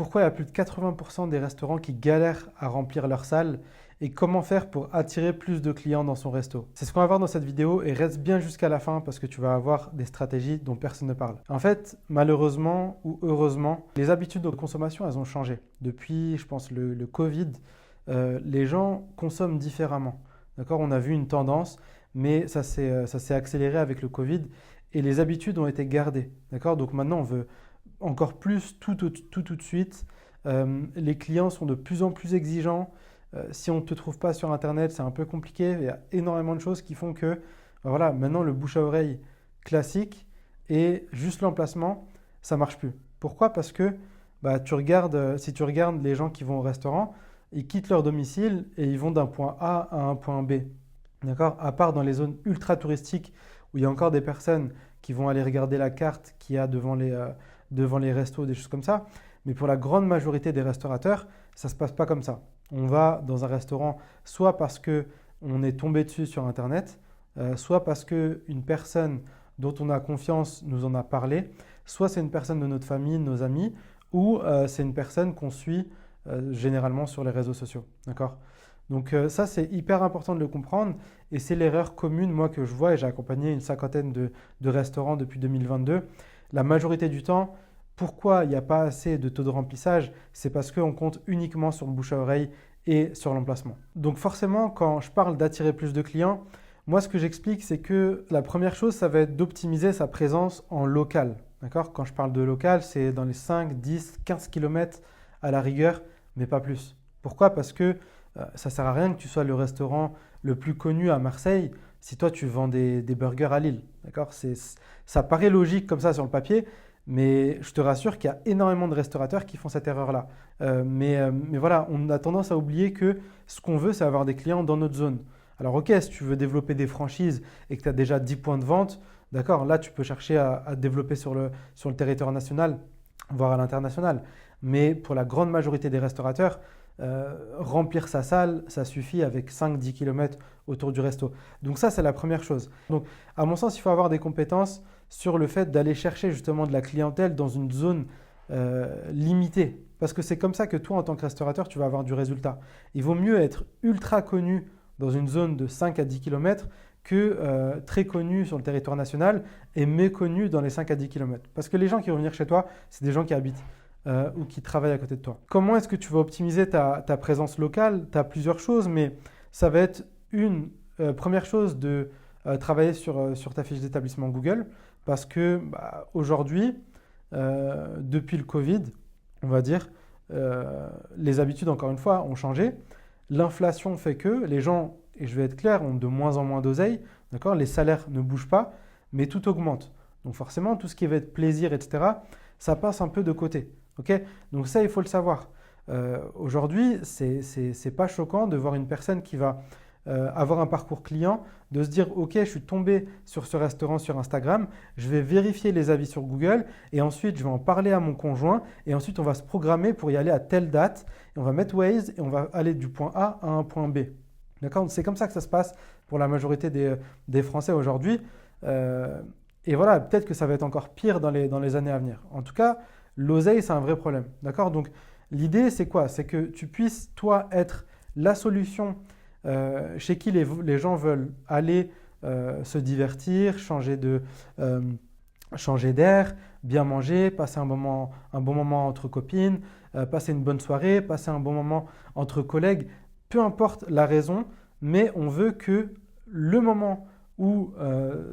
pourquoi il y a plus de 80% des restaurants qui galèrent à remplir leur salle et comment faire pour attirer plus de clients dans son resto. C'est ce qu'on va voir dans cette vidéo et reste bien jusqu'à la fin parce que tu vas avoir des stratégies dont personne ne parle. En fait, malheureusement ou heureusement, les habitudes de consommation, elles ont changé. Depuis, je pense, le Covid, les gens consomment différemment. D'accord? On a vu une tendance, mais ça s'est accéléré avec le Covid et les habitudes ont été gardées. D'accord? Donc maintenant, on veut encore plus tout de suite. Les clients sont de plus en plus exigeants. Si on ne te trouve pas sur Internet, c'est un peu compliqué. Il y a énormément de choses qui font que voilà, maintenant, le bouche à oreille classique et juste l'emplacement, ça ne marche plus. Pourquoi? Parce que si tu regardes les gens qui vont au restaurant, ils quittent leur domicile et ils vont d'un point A à un point B. D'accord? À part dans les zones ultra touristiques où il y a encore des personnes qui vont aller regarder la carte qu'il y a devant les restos, des choses comme ça. Mais pour la grande majorité des restaurateurs, ça ne se passe pas comme ça. On va dans un restaurant soit parce qu'on est tombé dessus sur Internet, soit parce qu'une personne dont on a confiance nous en a parlé, soit c'est une personne de notre famille, de nos amis, ou c'est une personne qu'on suit généralement sur les réseaux sociaux. D'accord? Donc ça, c'est hyper important de le comprendre et c'est l'erreur commune, moi, que je vois et j'ai accompagné une cinquantaine de restaurants depuis 2022. La majorité du temps, pourquoi il n'y a pas assez de taux de remplissage? C'est parce qu'on compte uniquement sur le bouche à oreille et sur l'emplacement. Donc forcément, quand je parle d'attirer plus de clients, moi, ce que j'explique, c'est que la première chose, ça va être d'optimiser sa présence en local. D'accord? Quand je parle de local, c'est dans les 5, 10, 15 km à la rigueur, mais pas plus. Pourquoi? Parce que ça ne sert à rien que tu sois le restaurant le plus connu à Marseille si toi, tu vends des burgers à Lille. D'accord? Ça paraît logique comme ça sur le papier, mais je te rassure qu'il y a énormément de restaurateurs qui font cette erreur-là. Mais voilà, on a tendance à oublier que ce qu'on veut, c'est avoir des clients dans notre zone. Alors ok, si tu veux développer des franchises et que tu as déjà 10 points de vente, d'accord, là tu peux chercher à développer sur le territoire national, voire à l'international. Mais pour la grande majorité des restaurateurs, remplir sa salle, ça suffit avec 5-10 km autour du resto. Donc ça, c'est la première chose. Donc à mon sens, il faut avoir des compétences sur le fait d'aller chercher justement de la clientèle dans une zone limitée. Parce que c'est comme ça que toi, en tant que restaurateur, tu vas avoir du résultat. Il vaut mieux être ultra connu dans une zone de 5 à 10 km que très connu sur le territoire national et méconnu dans les 5 à 10 km. Parce que les gens qui vont venir chez toi, c'est des gens qui habitent ou qui travaillent à côté de toi. Comment est-ce que tu vas optimiser ta présence locale? Tu as plusieurs choses, mais ça va être une première chose de travailler sur ta fiche d'établissement Google parce que aujourd'hui, depuis le Covid, on va dire, les habitudes, encore une fois, ont changé. L'inflation fait que les gens, et je vais être clair, ont de moins en moins d'oseille. D'accord? Les salaires ne bougent pas, mais tout augmente. Donc forcément, tout ce qui va être plaisir, etc., ça passe un peu de côté. Okay? Donc ça, il faut le savoir. Aujourd'hui, c'est pas choquant de voir une personne qui va avoir un parcours client, de se dire « Ok, je suis tombé sur ce restaurant sur Instagram, je vais vérifier les avis sur Google et ensuite, je vais en parler à mon conjoint et ensuite, on va se programmer pour y aller à telle date et on va mettre Waze et on va aller du point A à un point B. » D'accord? C'est comme ça que ça se passe pour la majorité des Français aujourd'hui. Et voilà, peut-être que ça va être encore pire dans les années à venir. En tout cas, l'oseille, c'est un vrai problème. D'accord? Donc, l'idée, c'est quoi? C'est que tu puisses, toi, être la solution chez qui les gens veulent aller se divertir, changer d'air, bien manger, passer un bon moment entre copines, passer une bonne soirée, passer un bon moment entre collègues. Peu importe la raison, mais on veut que le moment où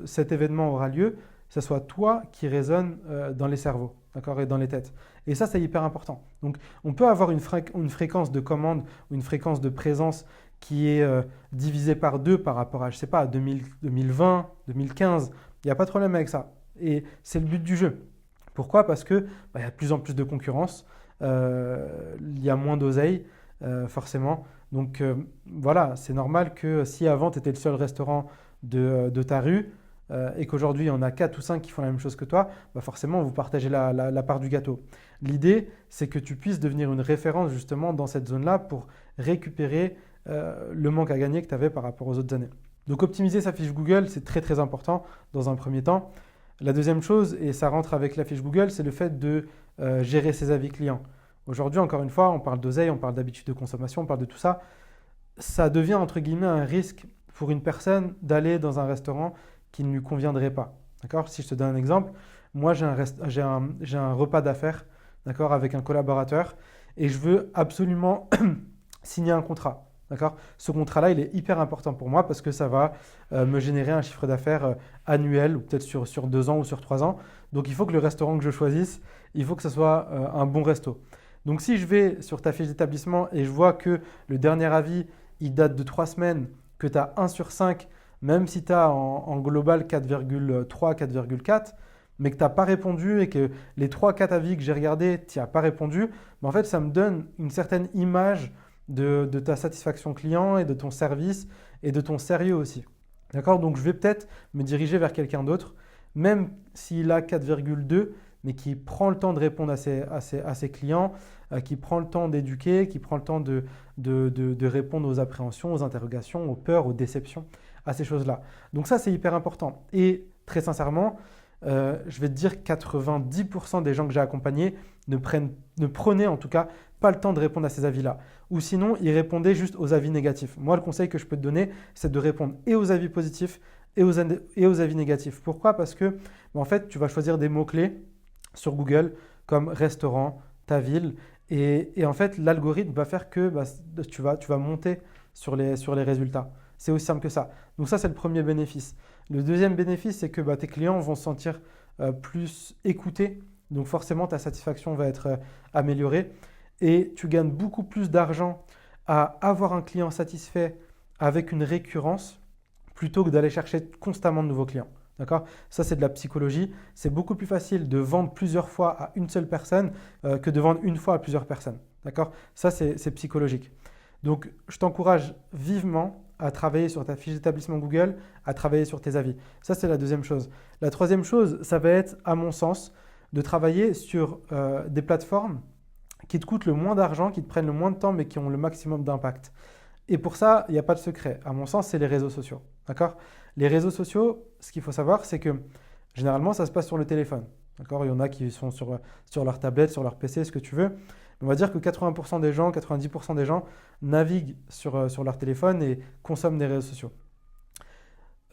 cet événement aura lieu, ce soit toi qui résonne dans les cerveaux, d'accord, et dans les têtes. Et ça, c'est hyper important. Donc, on peut avoir une fréquence de commande ou une fréquence de présence qui est divisée par 2 par rapport à, je sais pas, 2020, 2015. Il n'y a pas de problème avec ça. Et c'est le but du jeu. Pourquoi? Parce que y a de plus en plus de concurrence, il y a moins d'oseille, forcément. Donc voilà, c'est normal que si avant tu étais le seul restaurant de ta rue et qu'aujourd'hui il y en a 4 ou 5 qui font la même chose que toi, forcément vous partagez la part du gâteau. L'idée, c'est que tu puisses devenir une référence justement dans cette zone-là pour récupérer le manque à gagner que tu avais par rapport aux autres années. Donc optimiser sa fiche Google, c'est très très important dans un premier temps. La deuxième chose, et ça rentre avec la fiche Google, c'est le fait de gérer ses avis clients. Aujourd'hui, encore une fois, on parle d'oseille, on parle d'habitude de consommation, on parle de tout ça. Ça devient entre guillemets un risque pour une personne d'aller dans un restaurant qui ne lui conviendrait pas. D'accord? Si je te donne un exemple, moi j'ai un repas d'affaires, d'accord, avec un collaborateur et je veux absolument signer un contrat. D'accord? Ce contrat-là, il est hyper important pour moi parce que ça va me générer un chiffre d'affaires annuel ou peut-être sur 2 ans ou sur 3 ans. Donc il faut que le restaurant que je choisisse, il faut que ce soit un bon resto. Donc si je vais sur ta fiche d'établissement et je vois que le dernier avis, il date de 3 semaines, que tu as 1 sur 5, même si tu as en global 4,3, 4,4, mais que tu n'as pas répondu et que les 3-4 avis que j'ai regardés, tu n'y as pas répondu, ben en fait, ça me donne une certaine image de ta satisfaction client et de ton service et de ton sérieux aussi. D'accord? Donc, je vais peut-être me diriger vers quelqu'un d'autre, même s'il a 4,2, mais qui prend le temps de répondre à ses clients, qui prend le temps d'éduquer, qui prend le temps de répondre aux appréhensions, aux interrogations, aux peurs, aux déceptions, à ces choses-là. Donc ça, c'est hyper important. Et très sincèrement, je vais te dire 90% des gens que j'ai accompagnés ne prenaient en tout cas pas le temps de répondre à ces avis-là. Ou sinon, ils répondaient juste aux avis négatifs. Moi, le conseil que je peux te donner, c'est de répondre et aux avis positifs et aux avis négatifs. Pourquoi? Parce que en fait, tu vas choisir des mots-clés sur Google comme restaurant, ta ville. Et en fait, l'algorithme va faire que tu vas monter sur les résultats. C'est aussi simple que ça. Donc ça, c'est le premier bénéfice. Le deuxième bénéfice, c'est que tes clients vont se sentir plus écoutés. Donc forcément, ta satisfaction va être améliorée. Et tu gagnes beaucoup plus d'argent à avoir un client satisfait avec une récurrence plutôt que d'aller chercher constamment de nouveaux clients. D'accord? Ça, c'est de la psychologie. C'est beaucoup plus facile de vendre plusieurs fois à une seule personne que de vendre une fois à plusieurs personnes. D'accord? Ça, c'est psychologique. Donc, je t'encourage vivement à travailler sur ta fiche d'établissement Google, à travailler sur tes avis. Ça, c'est la deuxième chose. La troisième chose, ça va être, à mon sens, de travailler sur des plateformes qui te coûtent le moins d'argent, qui te prennent le moins de temps, mais qui ont le maximum d'impact. Et pour ça, il n'y a pas de secret. À mon sens, c'est les réseaux sociaux. D'accord? Les réseaux sociaux, ce qu'il faut savoir, c'est que généralement, ça se passe sur le téléphone. D'accord? Il y en a qui sont sur leur tablette, sur leur PC, ce que tu veux. On va dire que 80% des gens, 90% des gens naviguent sur leur téléphone et consomment des réseaux sociaux.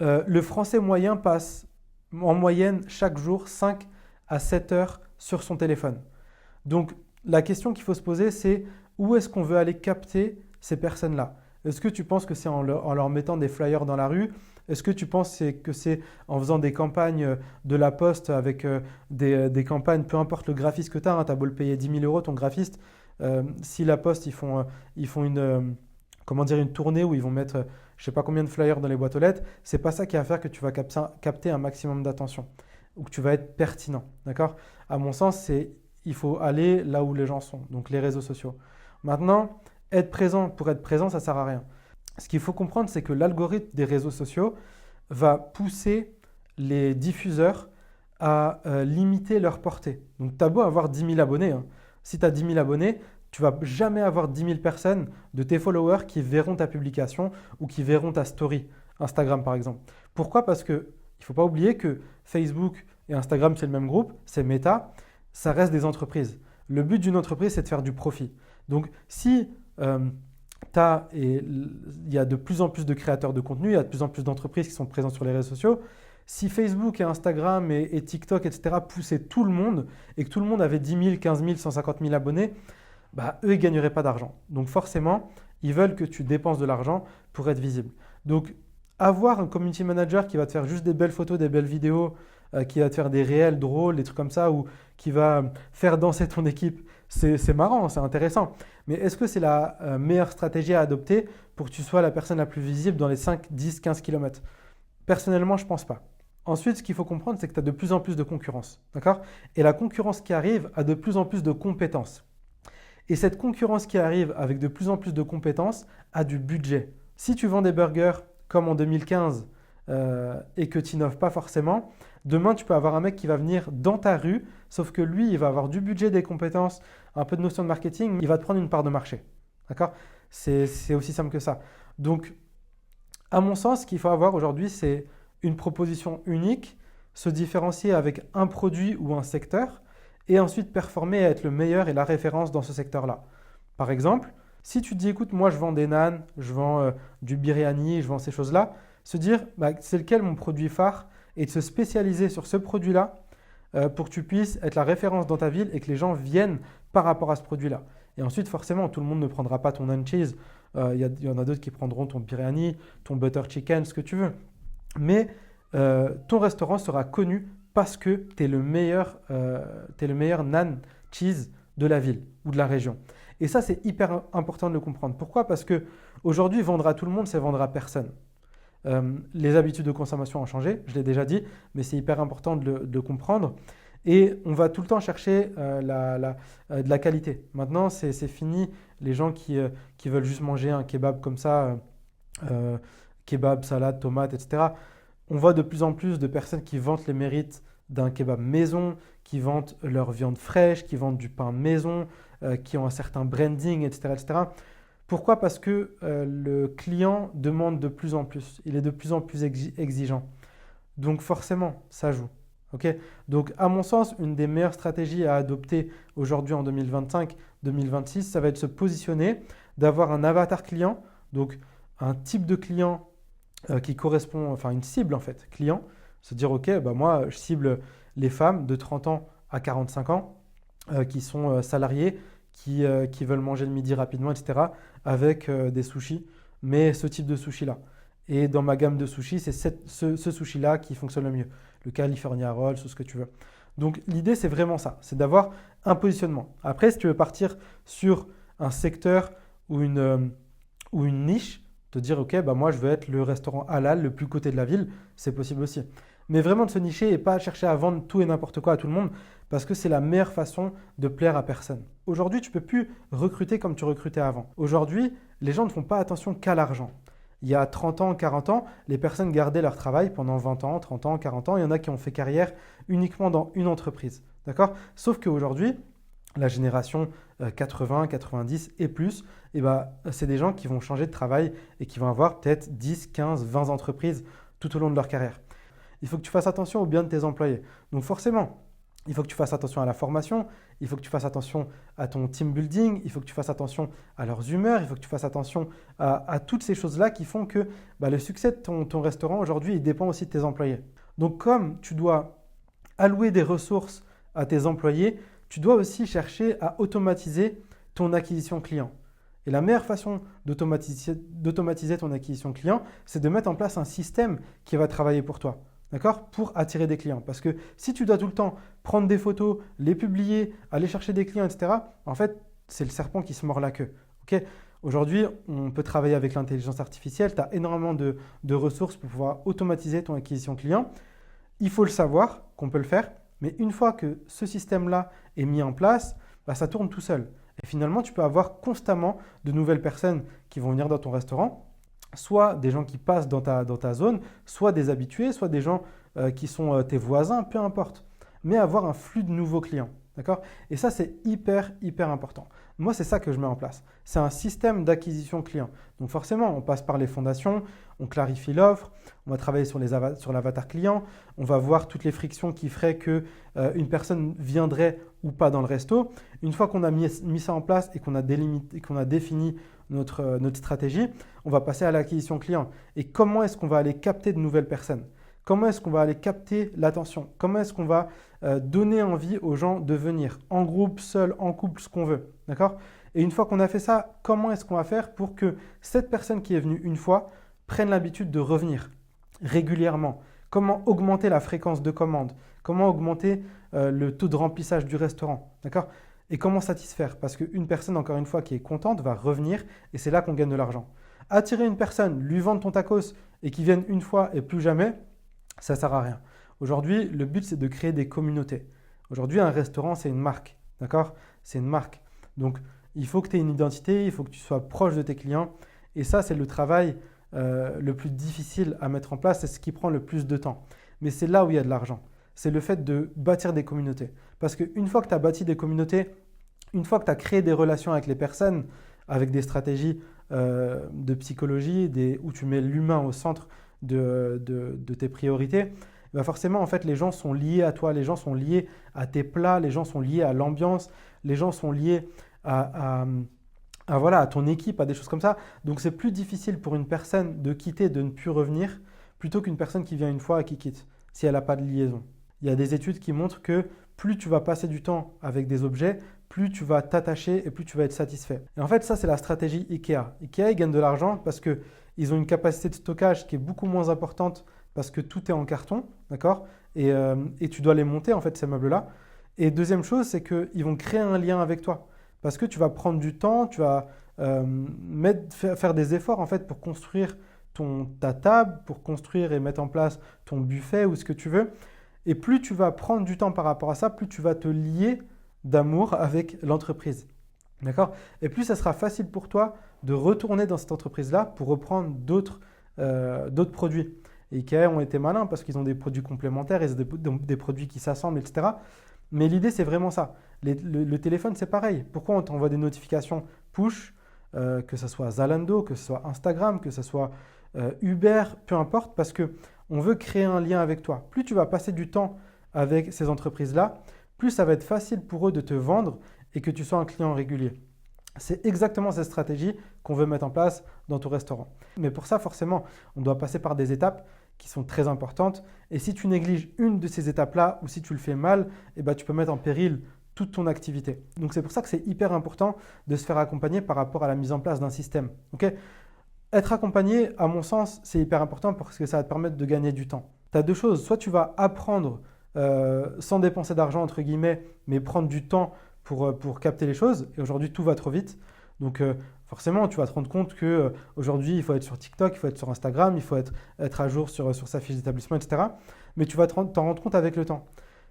Le Français moyen passe en moyenne chaque jour 5 à 7 heures sur son téléphone. Donc, la question qu'il faut se poser, c'est où est-ce qu'on veut aller capter ces personnes-là? Est-ce que tu penses que c'est en leur mettant des flyers dans la rue? Est-ce que tu penses que c'est en faisant des campagnes de la poste avec des campagnes, peu importe le graphiste que tu as, tu as beau le payer 10 000 € ton graphiste, si la poste, ils font une tournée où ils vont mettre je ne sais pas combien de flyers dans les boîtes aux lettres, c'est pas ça qui va faire que tu vas capter un maximum d'attention ou que tu vas être pertinent. D'accord? À mon sens, il faut aller là où les gens sont, donc les réseaux sociaux. Maintenant, être présent pour être présent, ça ne sert à rien. Ce qu'il faut comprendre, c'est que l'algorithme des réseaux sociaux va pousser les diffuseurs à limiter leur portée. Donc, tu as beau avoir 10 000 abonnés. Hein. Si tu as 10 000 abonnés, tu ne vas jamais avoir 10 000 personnes de tes followers qui verront ta publication ou qui verront ta story, Instagram par exemple. Pourquoi? Parce qu'il ne faut pas oublier que Facebook et Instagram, c'est le même groupe, c'est Meta, ça reste des entreprises. Le but d'une entreprise, c'est de faire du profit. Donc, si il y a de plus en plus de créateurs de contenu, il y a de plus en plus d'entreprises qui sont présentes sur les réseaux sociaux. Si Facebook et Instagram et TikTok, etc. poussaient tout le monde et que tout le monde avait 10 000, 15 000, 150 000 abonnés, eux, ils ne gagneraient pas d'argent. Donc forcément, ils veulent que tu dépenses de l'argent pour être visible. Donc, avoir un community manager qui va te faire juste des belles photos, des belles vidéos, qui va te faire des réels drôles, des trucs comme ça, ou qui va faire danser ton équipe, c'est marrant, c'est intéressant. Mais est-ce que c'est la meilleure stratégie à adopter pour que tu sois la personne la plus visible dans les 5, 10, 15 km? Personnellement, je ne pense pas. Ensuite, ce qu'il faut comprendre, c'est que tu as de plus en plus de concurrence. D'accord? Et la concurrence qui arrive a de plus en plus de compétences. Et cette concurrence qui arrive avec de plus en plus de compétences a du budget. Si tu vends des burgers comme en 2015 et que tu n'innoves pas forcément, demain, tu peux avoir un mec qui va venir dans ta rue, sauf que lui, il va avoir du budget, des compétences, un peu de notion de marketing, il va te prendre une part de marché. D'accord? C'est aussi simple que ça. Donc, à mon sens, ce qu'il faut avoir aujourd'hui, c'est une proposition unique, se différencier avec un produit ou un secteur et ensuite performer et être le meilleur et la référence dans ce secteur-là. Par exemple, si tu te dis, écoute, moi je vends des naans, je vends du biryani, je vends ces choses-là, se dire, c'est lequel mon produit phare et de se spécialiser sur ce produit-là pour que tu puisses être la référence dans ta ville et que les gens viennent par rapport à ce produit-là. Et ensuite, forcément, tout le monde ne prendra pas ton naan cheese. Il y en a d'autres qui prendront ton biryani, ton butter chicken, ce que tu veux. Mais ton restaurant sera connu parce que tu es le meilleur naan cheese de la ville ou de la région. Et ça, c'est hyper important de le comprendre. Pourquoi? Parce qu'aujourd'hui, vendre à tout le monde, c'est vendre à personne. Les habitudes de consommation ont changé, je l'ai déjà dit, mais c'est hyper important de le comprendre. Et on va tout le temps chercher de la qualité. Maintenant, c'est fini les gens qui veulent juste manger un kebab comme ça, kebab, salade, tomate, etc. On voit de plus en plus de personnes qui vantent les mérites d'un kebab maison, qui vantent leur viande fraîche, qui vendent du pain maison, qui ont un certain branding, etc. etc. Pourquoi? Parce que le client demande de plus en plus. Il est de plus en plus exigeant. Donc forcément, ça joue. Okay. Donc à mon sens, une des meilleures stratégies à adopter aujourd'hui en 2025-2026, ça va être de se positionner, d'avoir un avatar client, donc un type de client qui correspond, enfin une cible en fait, client. Se dire, ok, moi je cible les femmes de 30 ans à 45 ans qui sont salariées, qui veulent manger le midi rapidement, etc. avec des sushis, mais ce type de sushi-là. Et dans ma gamme de sushis, c'est ce sushi-là qui fonctionne le mieux. Le California Rolls ou ce que tu veux. Donc l'idée, c'est vraiment ça, c'est d'avoir un positionnement. Après, si tu veux partir sur un secteur ou une niche, te dire, ok, moi je veux être le restaurant halal le plus coté de la ville, c'est possible aussi. Mais vraiment de se nicher et pas chercher à vendre tout et n'importe quoi à tout le monde, parce que c'est la meilleure façon de plaire à personne. Aujourd'hui, tu ne peux plus recruter comme tu recrutais avant. Aujourd'hui, les gens ne font pas attention qu'à l'argent. Il y a 30 ans, 40 ans, les personnes gardaient leur travail pendant 20 ans, 30 ans, 40 ans. Il y en a qui ont fait carrière uniquement dans une entreprise. D'accord? Sauf qu'aujourd'hui, la génération 80, 90 et plus, c'est des gens qui vont changer de travail et qui vont avoir peut-être 10, 15, 20 entreprises tout au long de leur carrière. Il faut que tu fasses attention au bien de tes employés. Donc forcément, il faut que tu fasses attention à la formation, il faut que tu fasses attention à ton team building, il faut que tu fasses attention à leurs humeurs, il faut que tu fasses attention à toutes ces choses-là qui font que le succès de ton restaurant aujourd'hui, il dépend aussi de tes employés. Donc comme tu dois allouer des ressources à tes employés, tu dois aussi chercher à automatiser ton acquisition client. Et la meilleure façon d'automatiser ton acquisition client, c'est de mettre en place un système qui va travailler pour toi. D'accord? Pour attirer des clients. Parce que si tu dois tout le temps prendre des photos, les publier, aller chercher des clients, etc., en fait, c'est le serpent qui se mord la queue. Okay? Aujourd'hui, on peut travailler avec l'intelligence artificielle. Tu as énormément de ressources pour pouvoir automatiser ton acquisition client. Il faut le savoir qu'on peut le faire. Mais une fois que ce système-là est mis en place, ça tourne tout seul. Et finalement, tu peux avoir constamment de nouvelles personnes qui vont venir dans ton restaurant, soit des gens qui passent dans ta zone, soit des habitués, soit des gens qui sont tes voisins, peu importe. Mais avoir un flux de nouveaux clients. D'accord? Et ça, c'est hyper, hyper important. Moi, c'est ça que je mets en place. C'est un système d'acquisition client. Donc forcément, on passe par les fondations, on clarifie l'offre, on va travailler sur l'avatar client, on va voir toutes les frictions qui feraient qu'une personne viendrait ou pas dans le resto. Une fois qu'on a mis ça en place et qu'on a défini notre stratégie, on va passer à l'acquisition client. Et comment est-ce qu'on va aller capter de nouvelles personnes? Comment est-ce qu'on va aller capter l'attention? Comment est-ce qu'on va donner envie aux gens de venir en groupe, seul, en couple, ce qu'on veut? D'accord? Et une fois qu'on a fait ça, comment est-ce qu'on va faire pour que cette personne qui est venue une fois prenne l'habitude de revenir régulièrement? Comment augmenter la fréquence de commande? Comment augmenter le taux de remplissage du restaurant? D'accord? Et comment satisfaire? Parce qu'une personne, encore une fois, qui est contente va revenir et c'est là qu'on gagne de l'argent. Attirer une personne, lui vendre ton tacos et qu'il vienne une fois et plus jamais, ça ne sert à rien. Aujourd'hui, le but, c'est de créer des communautés. Aujourd'hui, un restaurant, c'est une marque. D'accord? C'est une marque. Donc, il faut que tu aies une identité, il faut que tu sois proche de tes clients. Et ça, c'est le travail le plus difficile à mettre en place. C'est ce qui prend le plus de temps. Mais c'est là où il y a de l'argent. C'est le fait de bâtir des communautés. Parce qu'une fois que tu as bâti des communautés, une fois que tu as créé des relations avec les personnes, avec des stratégies de psychologie, où tu mets l'humain au centre de tes priorités, bah forcément, en fait, les gens sont liés à toi, les gens sont liés à tes plats, les gens sont liés à l'ambiance, les gens sont liés voilà, à ton équipe, à des choses comme ça. Donc, c'est plus difficile pour une personne de quitter, de ne plus revenir, plutôt qu'une personne qui vient une fois et qui quitte, si elle n'a pas de liaison. Il y a des études qui montrent que plus tu vas passer du temps avec des objets, plus tu vas t'attacher et plus tu vas être satisfait. Et en fait, ça, c'est la stratégie Ikea. Ikea, ils gagnent de l'argent parce qu'ils ont une capacité de stockage qui est beaucoup moins importante parce que tout est en carton, d'accord, et tu dois les monter, en fait, ces meubles-là. Et deuxième chose, c'est qu'ils vont créer un lien avec toi parce que tu vas prendre du temps, tu vas faire des efforts, en fait, pour construire ta table, pour construire et mettre en place ton buffet ou ce que tu veux. Et plus tu vas prendre du temps par rapport à ça, plus tu vas te lier d'amour avec l'entreprise. D'accord? Et plus ça sera facile pour toi de retourner dans cette entreprise-là pour reprendre d'autres produits. Et Ikea ont été malins parce qu'ils ont des produits complémentaires, ils ont des produits qui s'assemblent, etc. Mais l'idée, c'est vraiment ça. Le téléphone, c'est pareil. Pourquoi on t'envoie des notifications push, que ce soit Zalando, que ce soit Instagram, que ce soit Uber, peu importe, parce qu'on veut créer un lien avec toi. Plus tu vas passer du temps avec ces entreprises-là, plus ça va être facile pour eux de te vendre et que tu sois un client régulier. C'est exactement cette stratégie qu'on veut mettre en place dans ton restaurant. Mais pour ça, forcément, on doit passer par des étapes qui sont très importantes. Et si tu négliges une de ces étapes-là ou si tu le fais mal, eh ben, tu peux mettre en péril toute ton activité. Donc, c'est pour ça que c'est hyper important de se faire accompagner par rapport à la mise en place d'un système. Okay? Être accompagné, à mon sens, c'est hyper important parce que ça va te permettre de gagner du temps. Tu as deux choses. Soit tu vas apprendre sans dépenser d'argent, entre guillemets, mais prendre du temps pour capter les choses. Et aujourd'hui, tout va trop vite. Donc, forcément, tu vas te rendre compte qu'aujourd'hui, il faut être sur TikTok, il faut être sur Instagram, il faut être à jour sur sa fiche d'établissement, etc. Mais tu vas t'en rendre compte avec le temps.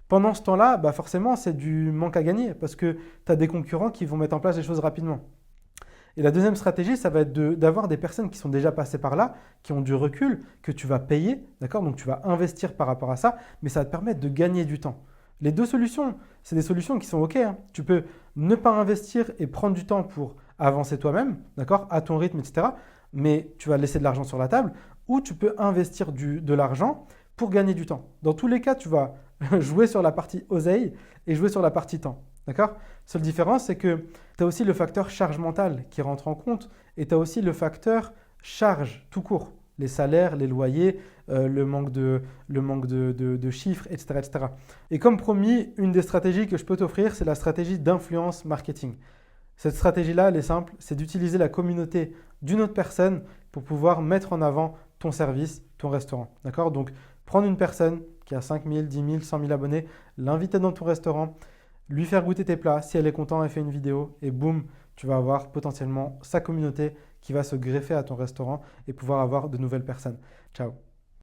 Pendant ce temps-là, bah forcément, c'est du manque à gagner parce que tu as des concurrents qui vont mettre en place les choses rapidement. Et la deuxième stratégie, ça va être d'avoir des personnes qui sont déjà passées par là, qui ont du recul, que tu vas payer, d'accord? Donc, tu vas investir par rapport à ça, mais ça va te permettre de gagner du temps. Les deux solutions, c'est des solutions qui sont OK, hein. Tu peux ne pas investir et prendre du temps pour avancer toi-même, d'accord, à ton rythme, etc. Mais tu vas laisser de l'argent sur la table, ou tu peux investir de l'argent pour gagner du temps. Dans tous les cas, tu vas jouer sur la partie oseille et jouer sur la partie temps. D'accord? Seule différence, c'est que tu as aussi le facteur charge mentale qui rentre en compte et tu as aussi le facteur charge tout court. Les salaires, les loyers, le manque de chiffres, etc., etc. Et comme promis, une des stratégies que je peux t'offrir, c'est la stratégie d'influence marketing. Cette stratégie-là, elle est simple, c'est d'utiliser la communauté d'une autre personne pour pouvoir mettre en avant ton service, ton restaurant. D'accord? Donc, prendre une personne qui a 5 000, 10 000, 100 000 abonnés, l'inviter dans ton restaurant, lui faire goûter tes plats. Si elle est contente, elle fait une vidéo et boum, tu vas avoir potentiellement sa communauté qui va se greffer à ton restaurant et pouvoir avoir de nouvelles personnes. Ciao.